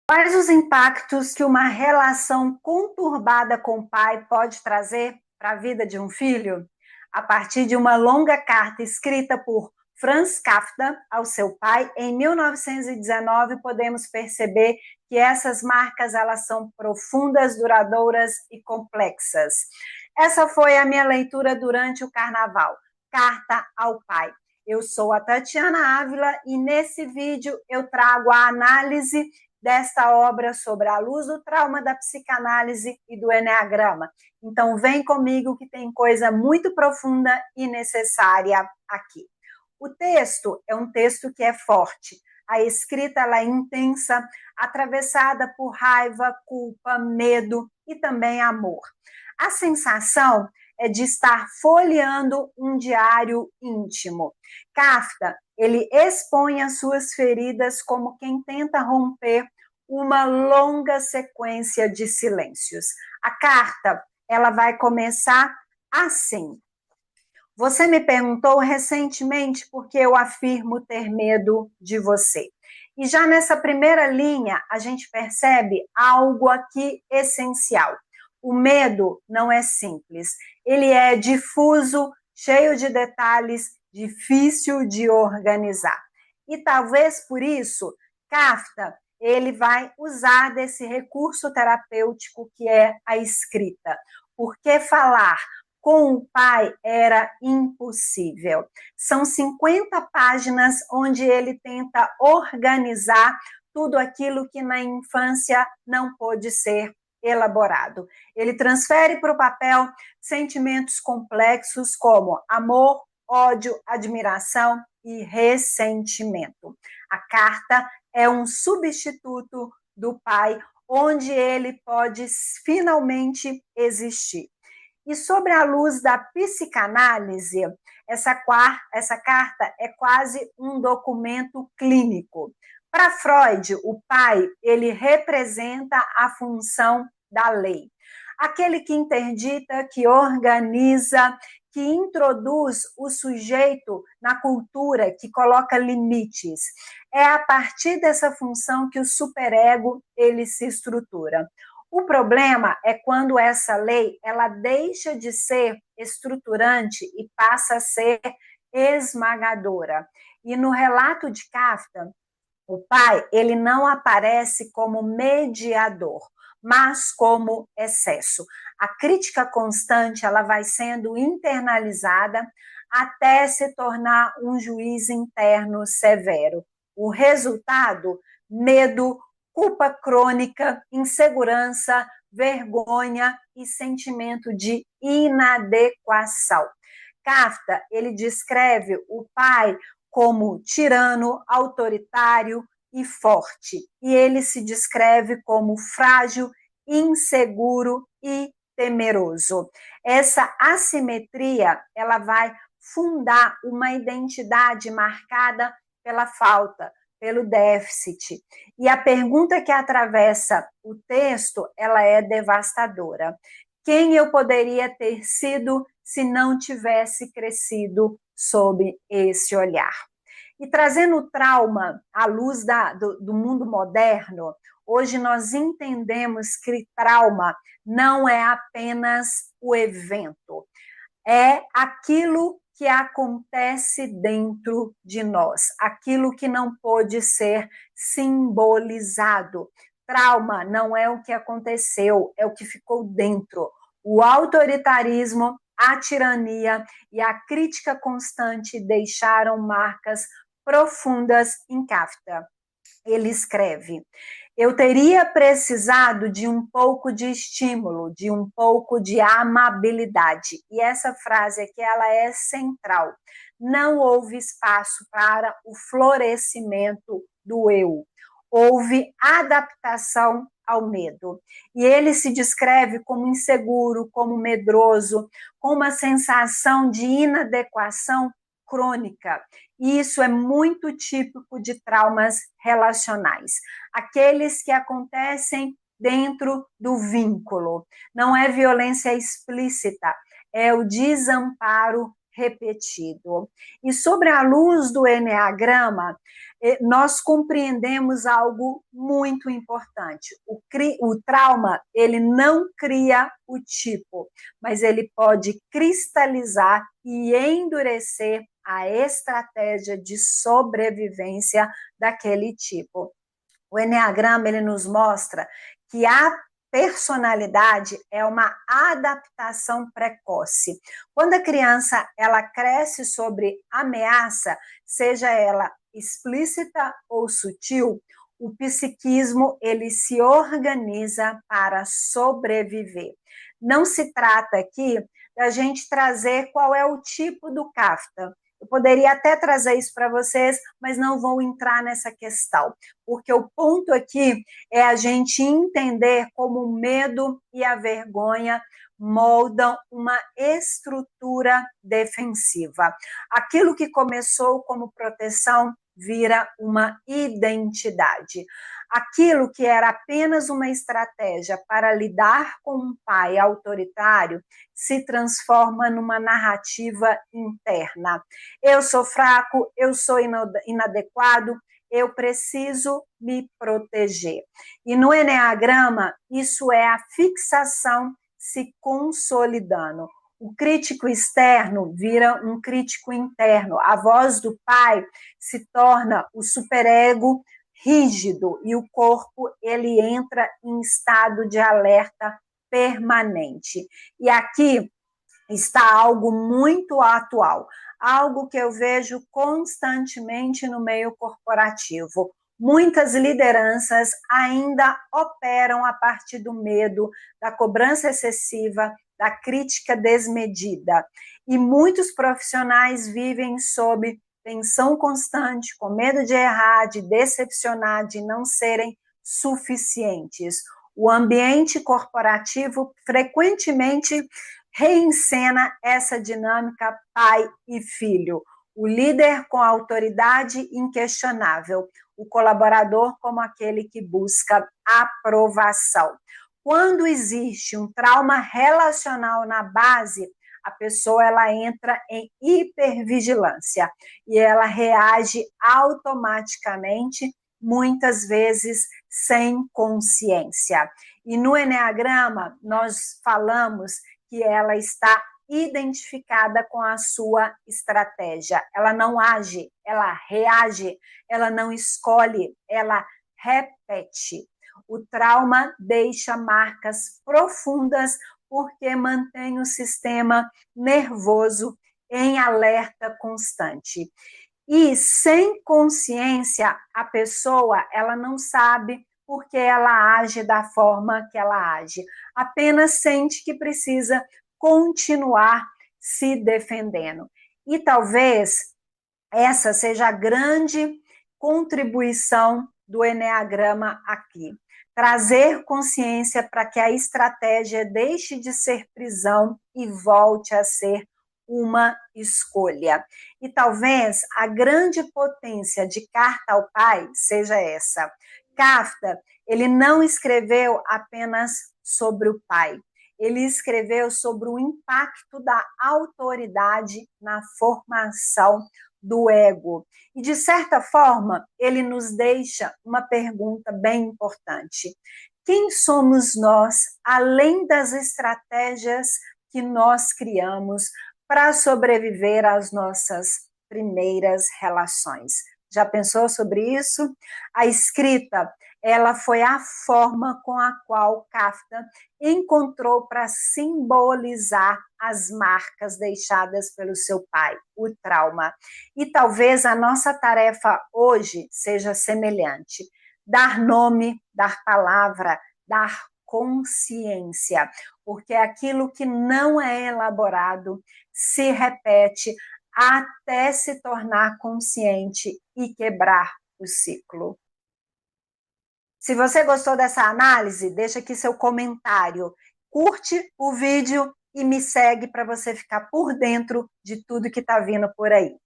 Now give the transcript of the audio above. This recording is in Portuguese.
Quais os impactos que uma relação conturbada com o pai pode trazer para a vida de um filho? A partir de uma longa carta escrita por Franz Kafka ao seu pai em 1919, podemos perceber que essas marcas elas são profundas, duradouras e complexas. Essa foi a minha leitura durante o carnaval. Carta ao pai. Eu sou a Tatiana Ávila e nesse vídeo eu trago a análise desta obra sobre a luz do trauma da psicanálise e do eneagrama. Então vem comigo que tem coisa muito profunda e necessária aqui. O texto é um texto que é forte. A escrita ela é intensa, atravessada por raiva, culpa, medo e também amor. A sensação é de estar folheando um diário íntimo. Kafka, ele expõe as suas feridas como quem tenta romper uma longa sequência de silêncios. A carta, ela vai começar assim. Você me perguntou recentemente por que eu afirmo ter medo de você. E já nessa primeira linha, a gente percebe algo aqui essencial. O medo não é simples, ele é difuso, cheio de detalhes, difícil de organizar. E talvez por isso, Kafka, ele vai usar desse recurso terapêutico que é a escrita. Porque falar com o pai era impossível. São 50 páginas onde ele tenta organizar tudo aquilo que na infância não pôde ser elaborado. Ele transfere para o papel sentimentos complexos como amor, ódio, admiração e ressentimento. A carta é um substituto do pai, onde ele pode finalmente existir. E sobre a luz da psicanálise, essa carta é quase um documento clínico. Para Freud, o pai, ele representa a função da lei. Aquele que interdita, que organiza, que introduz o sujeito na cultura, que coloca limites. É a partir dessa função que o superego ele se estrutura. O problema é quando essa lei ela deixa de ser estruturante e passa a ser esmagadora. E no relato de Kafka, o pai ele não aparece como mediador, mas como excesso. A crítica constante ela vai sendo internalizada até se tornar um juiz interno severo. O resultado, medo, culpa crônica, insegurança, vergonha e sentimento de inadequação. Kafka, ele descreve o pai como tirano, autoritário e forte. E ele se descreve como frágil, inseguro e temeroso. Essa assimetria, ela vai fundar uma identidade marcada pela falta, pelo déficit. E a pergunta que atravessa o texto, ela é devastadora. Quem eu poderia ter sido se não tivesse crescido sob esse olhar? E trazendo o trauma à luz do mundo moderno, hoje nós entendemos que trauma não é apenas o evento, é aquilo que acontece dentro de nós, aquilo que não pode ser simbolizado. Trauma não é o que aconteceu, é o que ficou dentro. O autoritarismo, a tirania e a crítica constante deixaram marcas profundas em Kafka. Ele escreve: eu teria precisado de um pouco de estímulo, de um pouco de amabilidade. E essa frase aqui, ela é central. Não houve espaço para o florescimento do eu. Houve adaptação ao medo. E ele se descreve como inseguro, como medroso, com uma sensação de inadequação crônica. E isso é muito típico de traumas relacionais. Aqueles que acontecem dentro do vínculo. Não é violência explícita, é o desamparo repetido. E sobre a luz do eneagrama, nós compreendemos algo muito importante. O trauma, ele não cria o tipo, mas ele pode cristalizar e endurecer a estratégia de sobrevivência daquele tipo. O Enneagrama, ele nos mostra que a personalidade é uma adaptação precoce. Quando a criança ela cresce sobre ameaça, seja ela explícita ou sutil, o psiquismo ele se organiza para sobreviver. Não se trata aqui da gente trazer qual é o tipo do Kafka. Eu poderia até trazer isso para vocês, mas não vou entrar nessa questão, porque o ponto aqui é a gente entender como o medo e a vergonha moldam uma estrutura defensiva. Aquilo que começou como proteção vira uma identidade. Aquilo que era apenas uma estratégia para lidar com um pai autoritário se transforma numa narrativa interna. Eu sou fraco, eu sou inadequado, eu preciso me proteger. E no Enneagrama, isso é a fixação se consolidando. O crítico externo vira um crítico interno. A voz do pai se torna o superego rígido e o corpo ele entra em estado de alerta permanente. E aqui está algo muito atual, algo que eu vejo constantemente no meio corporativo. Muitas lideranças ainda operam a partir do medo, da cobrança excessiva, da crítica desmedida. E muitos profissionais vivem sob tensão constante, com medo de errar, de decepcionar, de não serem suficientes. O ambiente corporativo frequentemente reencena essa dinâmica pai e filho. O líder com autoridade inquestionável, o colaborador como aquele que busca aprovação. Quando existe um trauma relacional na base, a pessoa ela entra em hipervigilância e ela reage automaticamente, muitas vezes sem consciência. E no Enneagrama, nós falamos que ela está identificada com a sua estratégia. Ela não age, ela reage, ela não escolhe, ela repete. O trauma deixa marcas profundas porque mantém o sistema nervoso em alerta constante. E sem consciência, a pessoa ela não sabe por que ela age da forma que ela age. Apenas sente que precisa continuar se defendendo. E talvez essa seja a grande contribuição do Enneagrama aqui. Trazer consciência para que a estratégia deixe de ser prisão e volte a ser uma escolha. E talvez a grande potência de Carta ao Pai seja essa. Kafka, ele não escreveu apenas sobre o pai, ele escreveu sobre o impacto da autoridade na formação do ego. E, de certa forma, ele nos deixa uma pergunta bem importante. Quem somos nós, além das estratégias que nós criamos para sobreviver às nossas primeiras relações? Já pensou sobre isso? A escrita, ela foi a forma com a qual Kafka encontrou para simbolizar as marcas deixadas pelo seu pai, o trauma. E talvez a nossa tarefa hoje seja semelhante: dar nome, dar palavra, dar consciência, porque aquilo que não é elaborado se repete até se tornar consciente e quebrar o ciclo. Se você gostou dessa análise, deixa aqui seu comentário, curte o vídeo e me segue para você ficar por dentro de tudo que está vindo por aí.